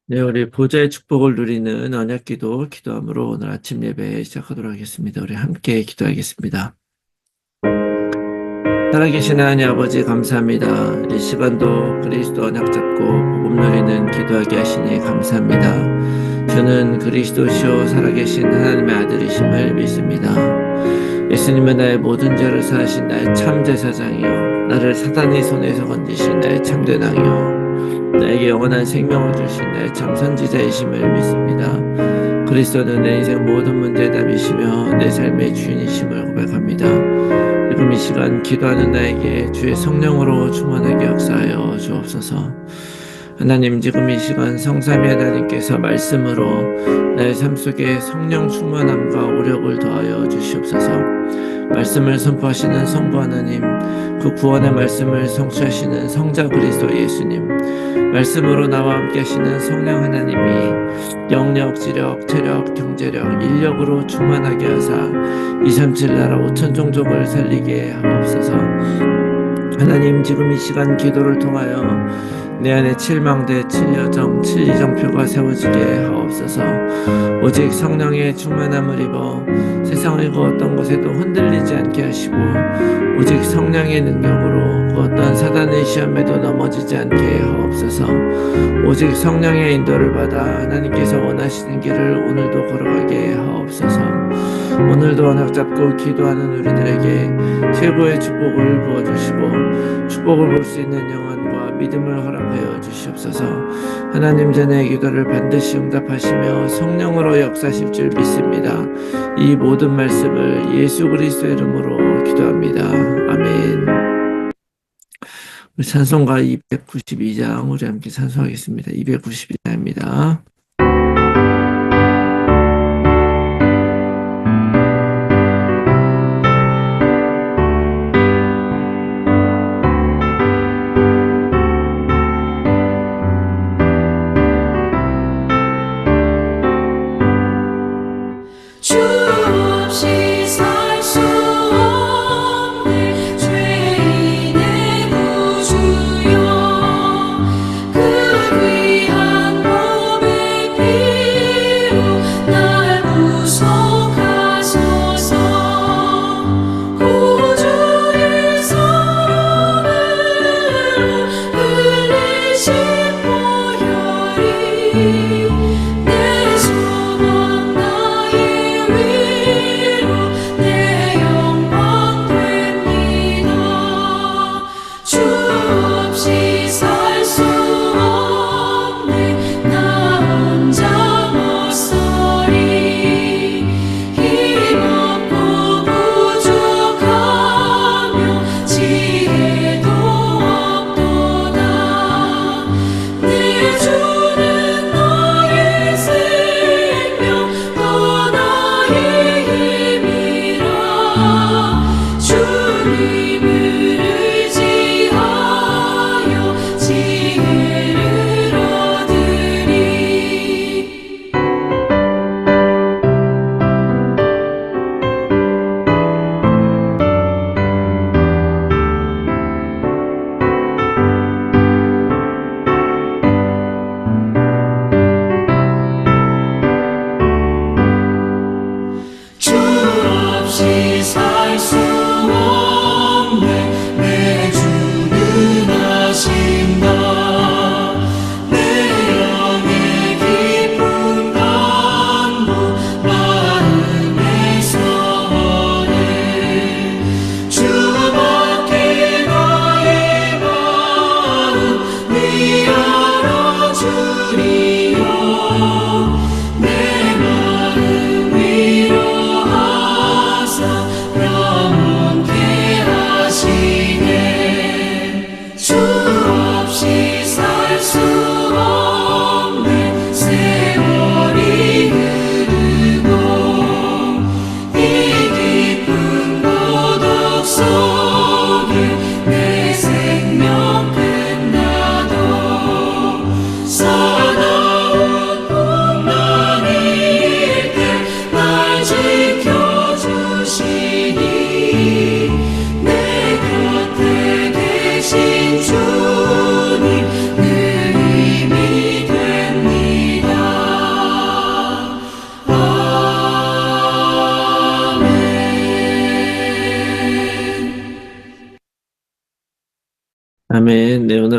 네, 우리 보좌의 축복을 누리는 언약기도 기도함으로 오늘 아침 예배 시작하도록 하겠습니다. 우리 함께 기도하겠습니다. 살아계신 하나님 아버지 감사합니다. 이 시간도 그리스도 언약 잡고 복음 누리는 기도하게 하시니 감사합니다. 저는 그리스도시요 살아계신 하나님의 아들이심을 믿습니다. 예수님은 나의 모든 죄를 사하신 나의 참 제사장이요 나를 사단의 손에서 건지신 나의 참된 왕이요 나에게 영원한 생명을 주신 나의 참 선지자이심을 믿습니다. 그리스도는 내 인생 모든 문제의 답이시며 내 삶의 주인이심을 고백합니다. 지금 이 시간 기도하는 나에게 주의 성령으로 충만하게 역사하여 주옵소서. 하나님, 지금 이 시간 성삼위 하나님께서 말씀으로 나의 삶 속에 성령 충만함과 오력을 더하여 주시옵소서. 말씀을 선포하시는 성부 하나님, 그 구원의 말씀을 성취하시는 성자 그리스도 예수님, 말씀으로 나와 함께 하시는 성령 하나님이 영력, 지력, 체력, 경제력, 인력으로 충만하게 하사 237 나라 5천 종족을 살리게 하옵소서. 하나님, 지금 이 시간 기도를 통하여 내 안에 7망대, 7여정, 7이정표가 세워지게 하옵소서. 오직 성령의 충만함을 입어 세상의 그 어떤 곳에도 흔들리지 않게 하시고 오직 성령의 능력으로 그 어떤 사단의 시험에도 넘어지지 않게 하옵소서. 오직 성령의 인도를 받아 하나님께서 원하시는 길을 오늘도 걸어가게 하옵소서. 오늘도 언약 잡고 기도하는 우리들에게 최고의 축복을 부어주시고 축복을 볼 수 있는 영혼과 믿음을 허락하여 주시옵소서. 하나님, 전의 기도를 반드시 응답하시며 성령으로 역사하실 줄 믿습니다. 이 모든 말씀을 예수 그리스도의 이름으로 기도합니다. 아멘. 우리 찬송가 292장 우리 함께 찬송하겠습니다. 292장입니다. 그 귀한 몸에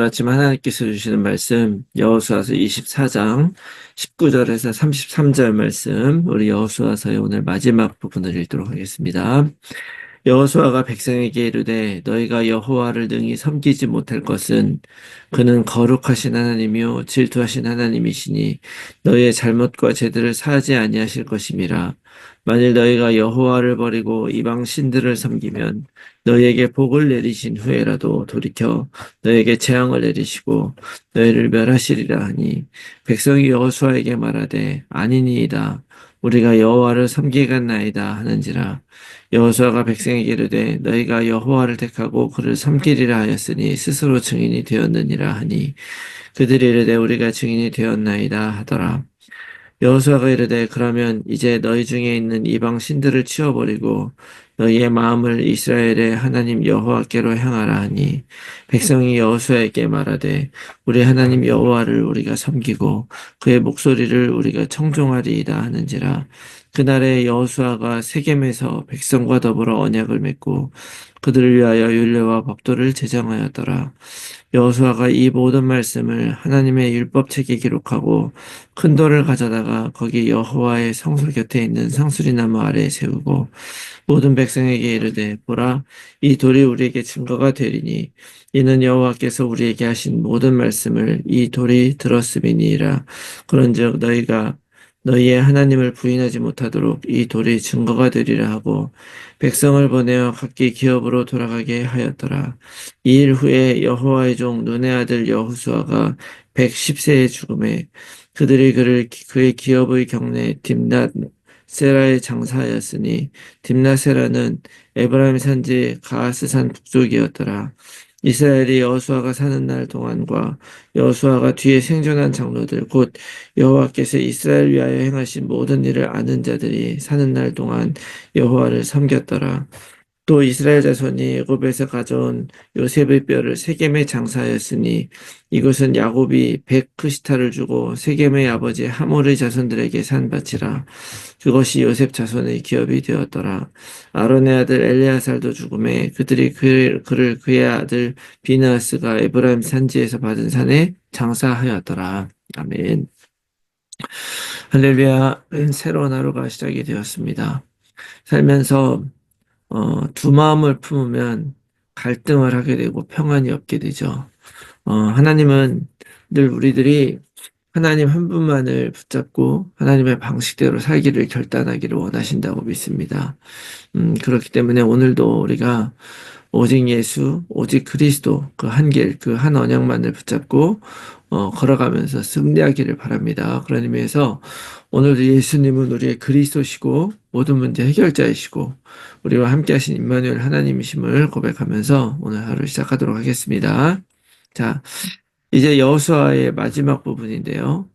아침 하나님께서 주시는 말씀 여호수아서 24장 19절에서 33절 말씀, 우리 여호수아서의 오늘 마지막 부분을 읽도록 하겠습니다. 여호수아가 백성에게 이르되 너희가 여호와를 능히 섬기지 못할 것은 그는 거룩하신 하나님이요 질투하신 하나님이시니 너희의 잘못과 죄들을 사하지 아니하실 것임이라. 만일 너희가 여호와를 버리고 이방 신들을 섬기면 너희에게 복을 내리신 후에라도 돌이켜 너희에게 재앙을 내리시고 너희를 멸하시리라 하니, 백성이 여호수아에게 말하되 아니니이다 우리가 여호와를 섬기겠나이다 하는지라. 여호수아가 백성에게 이르되 너희가 여호와를 택하고 그를 섬기리라 하였으니 스스로 증인이 되었느니라 하니, 그들이 이르되 우리가 증인이 되었나이다 하더라. 여호수아가 이르되 그러면 이제 너희 중에 있는 이방 신들을 치워버리고 너희의 마음을 이스라엘의 하나님 여호와께로 향하라 하니, 백성이 여호수아에게 말하되 우리 하나님 여호와를 우리가 섬기고 그의 목소리를 우리가 청종하리이다 하는지라. 그날에 여호수아가 세겜에서 백성과 더불어 언약을 맺고 그들을 위하여 율례와 법도를 제정하였더라. 여호수아가 이 모든 말씀을 하나님의 율법책에 기록하고 큰 돌을 가져다가 거기 여호와의 성소 곁에 있는 상수리나무 아래에 세우고 모든 백성에게 이르되 보라, 이 돌이 우리에게 증거가 되리니 이는 여호와께서 우리에게 하신 모든 말씀을 이 돌이 들었음이니이다. 그런즉 너희가 너희의 하나님을 부인하지 못하도록 이 돌이 증거가 되리라 하고 백성을 보내어 각기 기업으로 돌아가게 하였더라. 이 일 후에 여호와의 종 눈의 아들 여호수아가 110세의 죽음에 그들이 그의 기업의 경내 딥낫 세라에 장사하였으니, 딥낫세라는 에브라임 산지 가하스산 북쪽이었더라. 이스라엘이 여호수아가 사는 날 동안과 여호수아가 뒤에 생존한 장로들 곧 여호와께서 이스라엘 위하여 행하신 모든 일을 아는 자들이 사는 날 동안 여호와를 섬겼더라. 또 이스라엘 자손이 애굽에서 가져온 요셉의 뼈를 세겜에 장사하였으니, 이것은 야곱이 100크시타를 주고 세겜의 아버지 하몰의 자손들에게 산 밭이라. 그것이 요셉 자손의 기업이 되었더라. 아론의 아들 엘레아살도 죽음에 그들이 그를 그의 아들 비느하스가 에브라임 산지에서 받은 산에 장사하였더라. 아멘. 할렐루야. 새로운 하루가 시작이 되었습니다. 살면서 두 마음을 품으면 갈등을 하게 되고 평안이 없게 되죠. 하나님은 늘 우리들이 하나님 한 분만을 붙잡고 하나님의 방식대로 살기를 결단하기를 원하신다고 믿습니다. 그렇기 때문에 오늘도 우리가 오직 예수, 오직 그리스도 그 한 길, 그 한 언약만을 붙잡고 걸어가면서 승리하기를 바랍니다. 그런 의미에서 오늘도 예수님은 우리의 그리스도시고 모든 문제 해결자이시고 우리와 함께 하신 임마누엘 하나님이심을 고백하면서 오늘 하루 시작하도록 하겠습니다. 자, 이제 여호수아의 마지막 부분인데요.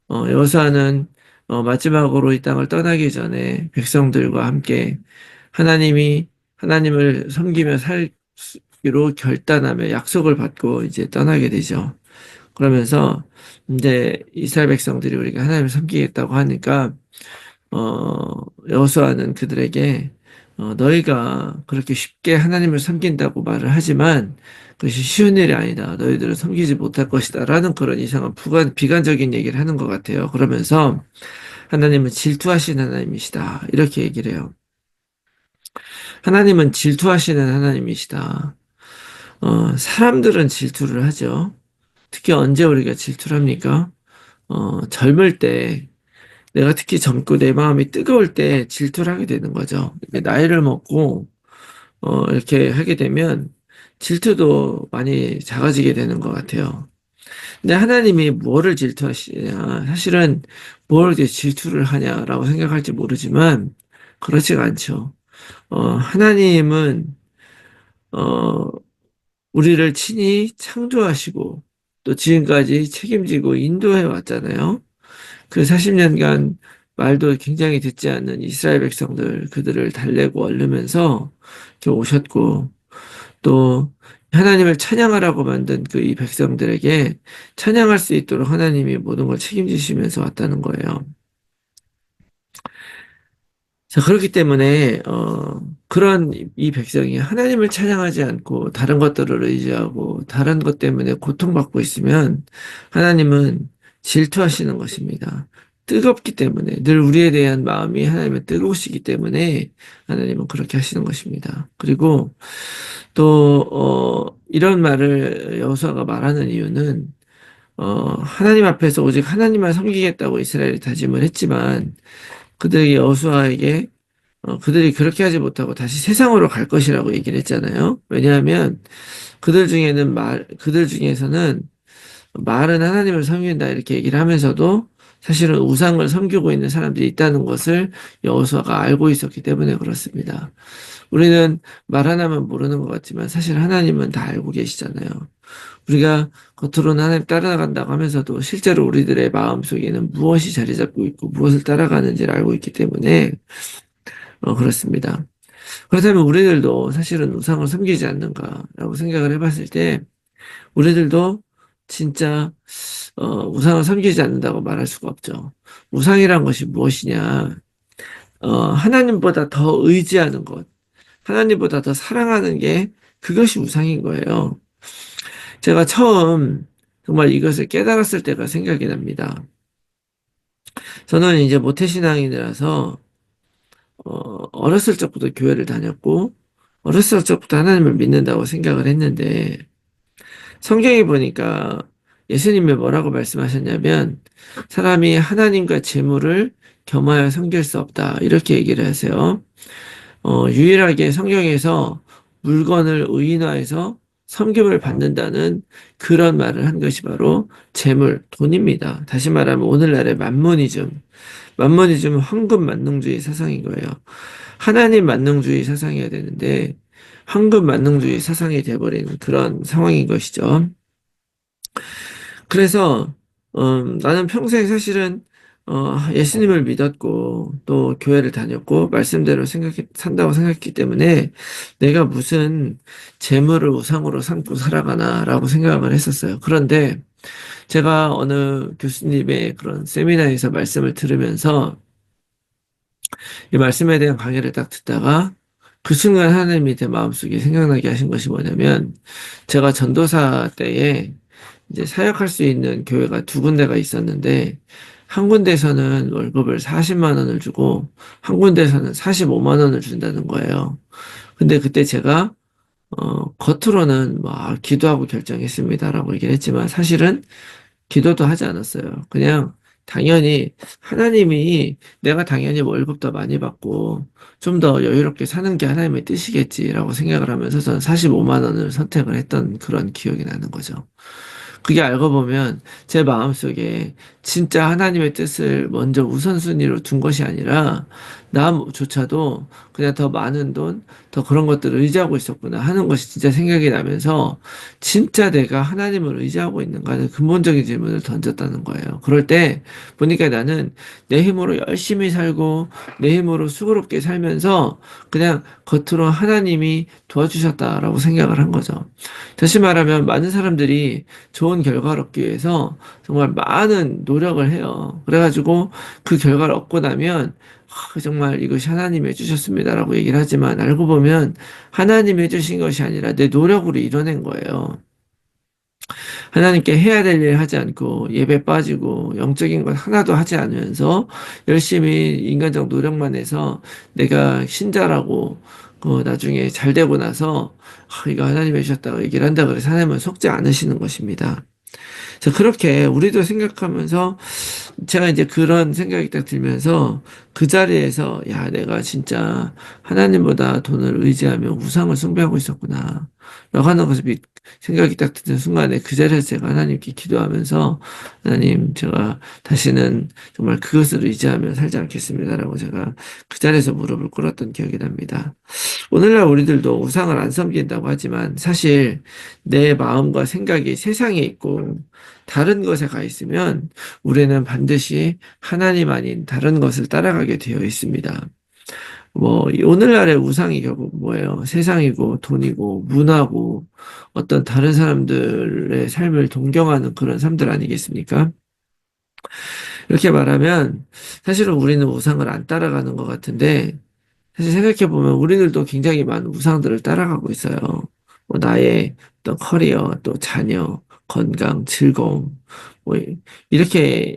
여호수아는 마지막으로 이 땅을 떠나기 전에 백성들과 함께 하나님을 섬기며 살기로 결단하며 약속을 받고 이제 떠나게 되죠. 그러면서 이제 이스라엘 백성들이 우리가 하나님을 섬기겠다고 하니까 여호수아는 그들에게 너희가 그렇게 쉽게 하나님을 섬긴다고 말을 하지만 그것이 쉬운 일이 아니다. 너희들은 섬기지 못할 것이다. 라는 그런 이상한 비관적인 얘기를 하는 것 같아요. 그러면서 하나님은 질투하시는 하나님이시다. 이렇게 얘기를 해요. 하나님은 질투하시는 하나님이시다. 사람들은 질투를 하죠. 특히 언제 우리가 질투를 합니까? 젊을 때, 내가 특히 젊고 내 마음이 뜨거울 때 질투를 하게 되는 거죠. 나이를 먹고, 이렇게 하게 되면 질투도 많이 작아지게 되는 것 같아요. 근데 하나님이 뭐를 질투하시냐, 사실은 뭘 이렇게 질투를 하냐라고 생각할지 모르지만, 그렇지가 않죠. 하나님은, 어, 우리를 친히 창조하시고, 또 지금까지 책임지고 인도해 왔잖아요. 그 40년간 말도 굉장히 듣지 않는 이스라엘 백성들, 그들을 달래고 얼르면서 이렇게 오셨고, 또 하나님을 찬양하라고 만든 그 이 백성들에게 찬양할 수 있도록 하나님이 모든 걸 책임지시면서 왔다는 거예요. 자, 그렇기 때문에, 그런 이 백성이 하나님을 찬양하지 않고 다른 것들을 의지하고 다른 것 때문에 고통받고 있으면 하나님은 질투하시는 것입니다. 뜨겁기 때문에, 늘 우리에 대한 마음이 하나님은 뜨거우시기 때문에 하나님은 그렇게 하시는 것입니다. 그리고 또, 이런 말을 여호수아가 말하는 이유는, 하나님 앞에서 오직 하나님만 섬기겠다고 이스라엘이 다짐을 했지만, 그들이 여호수아에게 그들이 그렇게 하지 못하고 다시 세상으로 갈 것이라고 얘기를 했잖아요. 왜냐하면 그들 중에서는 말은 하나님을 섬긴다 이렇게 얘기를 하면서도 사실은 우상을 섬기고 있는 사람들이 있다는 것을 여호수아가 알고 있었기 때문에 그렇습니다. 우리는 말 하나만 모르는 것 같지만 사실 하나님은 다 알고 계시잖아요. 우리가 겉으로는 하나님 따라간다고 하면서도 실제로 우리들의 마음속에는 무엇이 자리 잡고 있고 무엇을 따라가는지를 알고 있기 때문에 그렇습니다. 그렇다면 우리들도 사실은 우상을 섬기지 않는가라고 생각을 해봤을 때 우리들도 진짜 우상을 섬기지 않는다고 말할 수가 없죠. 우상이란 것이 무엇이냐? 하나님보다 더 의지하는 것, 하나님보다 더 사랑하는 게 그것이 우상인 거예요. 제가 처음 정말 이것을 깨달았을 때가 생각이 납니다. 저는 이제 모태신앙인이라서 어렸을 적부터 교회를 다녔고 어렸을 적부터 하나님을 믿는다고 생각을 했는데 성경에 보니까 예수님이 뭐라고 말씀하셨냐면 사람이 하나님과 재물을 겸하여 섬길 수 없다 이렇게 얘기를 하세요. 유일하게 성경에서 물건을 의인화해서 섬김을 받는다는 그런 말을 한 것이 바로 재물, 돈입니다. 다시 말하면 오늘날의 만모니즘. 만모니즘은 황금 만능주의 사상인 거예요. 하나님 만능주의 사상이어야 되는데 황금 만능주의 사상이 돼버리는 그런 상황인 것이죠. 그래서 나는 평생 사실은 예수님을 믿었고 또 교회를 다녔고 말씀대로 산다고 생각했기 때문에 내가 무슨 재물을 우상으로 삼고 살아가나라고 생각을 했었어요. 그런데 제가 어느 교수님의 그런 세미나에서 말씀을 들으면서 이 말씀에 대한 강의를 딱 듣다가 그 순간 하나님이 제 마음속에 생각나게 하신 것이 뭐냐면 제가 전도사 때에 이제 사역할 수 있는 교회가 두 군데가 있었는데 한 군데에서는 월급을 40만 원을 주고 한 군데에서는 45만 원을 준다는 거예요. 근데 그때 제가 겉으로는 막 기도하고 결정했습니다라고 얘기를 했지만 사실은 기도도 하지 않았어요. 그냥 당연히 하나님이 내가 당연히 월급 더 많이 받고 좀 더 여유롭게 사는 게 하나님의 뜻이겠지라고 생각을 하면서 저는 45만 원을 선택을 했던 그런 기억이 나는 거죠. 그게 알고 보면 제 마음속에 진짜 하나님의 뜻을 먼저 우선순위로 둔 것이 아니라 나조차도 그냥 더 많은 돈, 더 그런 것들을 의지하고 있었구나 하는 것이 진짜 생각이 나면서 진짜 내가 하나님을 의지하고 있는가 하는 근본적인 질문을 던졌다는 거예요. 그럴 때 보니까 나는 내 힘으로 열심히 살고 내 힘으로 수고롭게 살면서 그냥 겉으로 하나님이 도와주셨다라고 생각을 한 거죠. 다시 말하면 많은 사람들이 좋은 결과를 얻기 위해서 정말 많은 노력을 해요. 그래가지고 그 결과를 얻고 나면 정말 이것이 하나님이 해주셨습니다라고 얘기를 하지만 알고 보면 하나님이 해주신 것이 아니라 내 노력으로 이뤄낸 거예요. 하나님께 해야 될 일 하지 않고 예배 빠지고 영적인 것 하나도 하지 않으면서 열심히 인간적 노력만 해서 내가 신자라고 나중에 잘 되고 나서 이거 하나님이 해주셨다고 얘기를 한다 그래서 하나님은 속지 않으시는 것입니다. 그래서 그렇게 우리도 생각하면서 제가 이제 그런 생각이 딱 들면서 그 자리에서 야, 내가 진짜 하나님보다 돈을 의지하며 우상을 숭배하고 있었구나. 라고 하는 것을 생각이 딱 드는 순간에 그 자리에서 제가 하나님께 기도하면서 하나님, 제가 다시는 정말 그것을 의지하며 살지 않겠습니다라고 제가 그 자리에서 무릎을 꿇었던 기억이 납니다. 오늘날 우리들도 우상을 안 섬긴다고 하지만 사실 내 마음과 생각이 세상에 있고 다른 것에 가 있으면 우리는 반드시 하나님 아닌 다른 것을 따라가게 되어 있습니다. 오늘날의 우상이 결국 뭐예요? 세상이고, 돈이고, 문화고, 어떤 다른 사람들의 삶을 동경하는 그런 삶들 아니겠습니까? 이렇게 말하면, 사실은 우리는 우상을 안 따라가는 것 같은데, 사실 생각해보면 우리들도 굉장히 많은 우상들을 따라가고 있어요. 뭐 나의 어떤 커리어, 또 자녀, 건강, 즐거움, 뭐 이렇게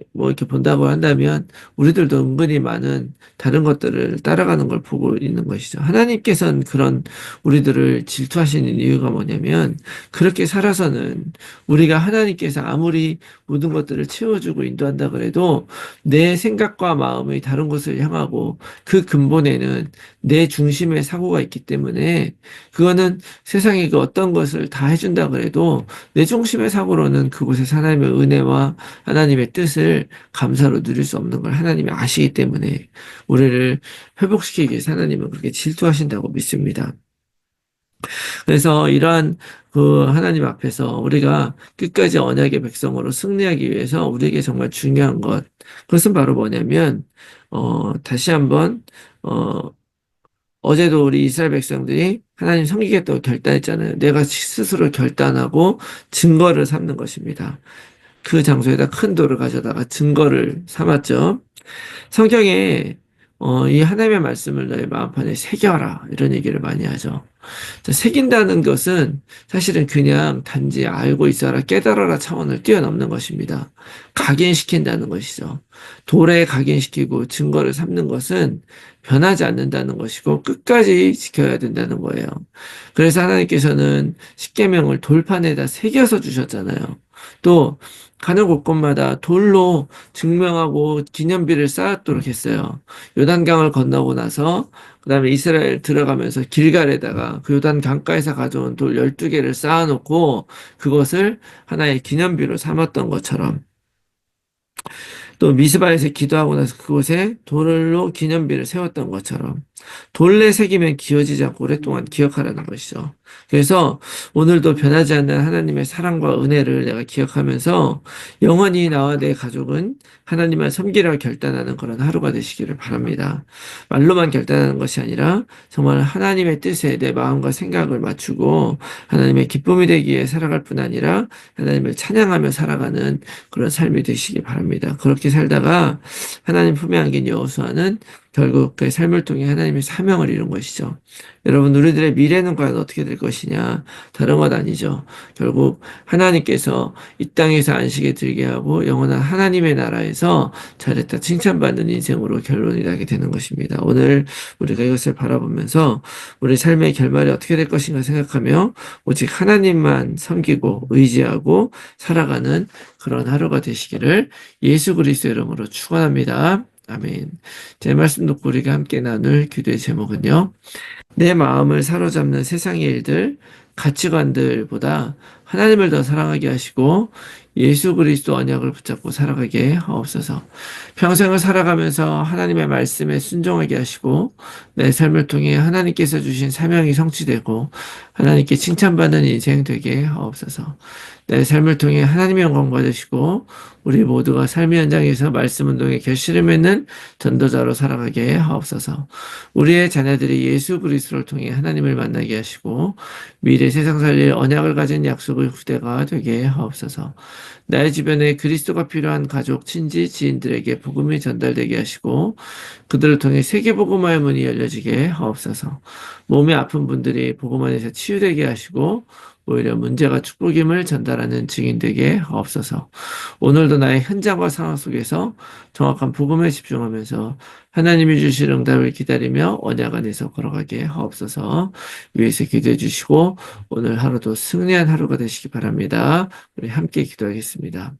본다고 한다면 우리들도 은근히 많은 다른 것들을 따라가는 걸 보고 있는 것이죠. 하나님께서는 그런 우리들을 질투하시는 이유가 뭐냐면 그렇게 살아서는 우리가 하나님께서 아무리 모든 것들을 채워주고 인도한다 그래도 내 생각과 마음이 다른 곳을 향하고 그 근본에는 내 중심의 사고가 있기 때문에 그거는 세상에 그 어떤 것을 다 해준다 그래도 내 중심의 사고로는 그곳에서 하나님의 은혜와 하나님의 뜻을 감사로 누릴 수 없는 걸 하나님이 아시기 때문에 우리를 회복시키기 위해서 하나님은 그렇게 질투하신다고 믿습니다. 그래서 이러한 그 하나님 앞에서 우리가 끝까지 언약의 백성으로 승리하기 위해서 우리에게 정말 중요한 것, 그것은 바로 뭐냐면, 다시 한번, 어, 어제도 우리 이스라엘 백성들이 하나님 섬기겠다고 결단했잖아요. 내가 스스로 결단하고 증거를 삼는 것입니다. 그 장소에다 큰 돌을 가져다가 증거를 삼았죠. 성경에 이 하나님의 말씀을 너의 마음판에 새겨라 이런 얘기를 많이 하죠. 자, 새긴다는 것은 사실은 그냥 단지 알고 있어라, 깨달아라 차원을 뛰어넘는 것입니다. 각인시킨다는 것이죠. 돌에 각인시키고 증거를 삼는 것은 변하지 않는다는 것이고 끝까지 지켜야 된다는 거예요. 그래서 하나님께서는 십계명을 돌판에다 새겨서 주셨잖아요. 또 가는 곳곳마다 돌로 증명하고 기념비를 쌓았도록 했어요. 요단강을 건너고 나서 그다음에 이스라엘 들어가면서 길갈에다가 그 요단 강가에서 가져온 돌 12개를 쌓아놓고 그것을 하나의 기념비로 삼았던 것처럼 또 미스바에서 기도하고 나서 그곳에 돌로 기념비를 세웠던 것처럼 돌에 새기면 기어지지 않고 오랫동안 기억하라는 것이죠. 그래서 오늘도 변하지 않는 하나님의 사랑과 은혜를 내가 기억하면서 영원히 나와 내 가족은 하나님을 섬기려 결단하는 그런 하루가 되시기를 바랍니다. 말로만 결단하는 것이 아니라 정말 하나님의 뜻에 내 마음과 생각을 맞추고 하나님의 기쁨이 되기 위해 살아갈 뿐 아니라 하나님을 찬양하며 살아가는 그런 삶이 되시기 바랍니다. 그렇게 살다가 하나님 품에 안긴 여호수아는 결국 그 삶을 통해 하나님의 사명을 이룬 것이죠. 여러분, 우리들의 미래는 과연 어떻게 될 것이냐? 다른 것 아니죠. 결국 하나님께서 이 땅에서 안식에 들게 하고 영원한 하나님의 나라에서 잘했다 칭찬받는 인생으로 결론이 나게 되는 것입니다. 오늘 우리가 이것을 바라보면서 우리 삶의 결말이 어떻게 될 것인가 생각하며 오직 하나님만 섬기고 의지하고 살아가는 그런 하루가 되시기를 예수 그리스도의 이름으로 축원합니다. 아멘. 제 말씀 듣고 우리가 함께 나눌 기도의 제목은요. 내 마음을 사로잡는 세상의 일들, 가치관들보다 하나님을 더 사랑하게 하시고 예수 그리스도 언약을 붙잡고 살아가게 하옵소서. 평생을 살아가면서 하나님의 말씀에 순종하게 하시고 내 삶을 통해 하나님께서 주신 사명이 성취되고 하나님께 칭찬받는 인생 되게 하옵소서. 내 삶을 통해 하나님의 영광 받으시고 우리 모두가 삶의 현장에서 말씀 운동의 결실을 맺는 전도자로 살아가게 하옵소서. 우리의 자녀들이 예수 그리스도를 통해 하나님을 만나게 하시고 미래 세상 살릴 언약을 가진 약속의 후대가 되게 하옵소서. 나의 주변에 그리스도가 필요한 가족, 친지, 지인들에게 복음이 전달되게 하시고 그들을 통해 세계 복음화의 문이 열려지게 하옵소서. 몸이 아픈 분들이 복음 안에서 치유되게 하시고 오히려 문제가 축복임을 전달하는 증인 되게 하옵소서. 오늘도 나의 현장과 상황 속에서 정확한 복음에 집중하면서 하나님이 주실 응답을 기다리며 언약 안에서 걸어가게 하옵소서. 위에서 기도해 주시고 오늘 하루도 승리한 하루가 되시기 바랍니다. 우리 함께 기도하겠습니다.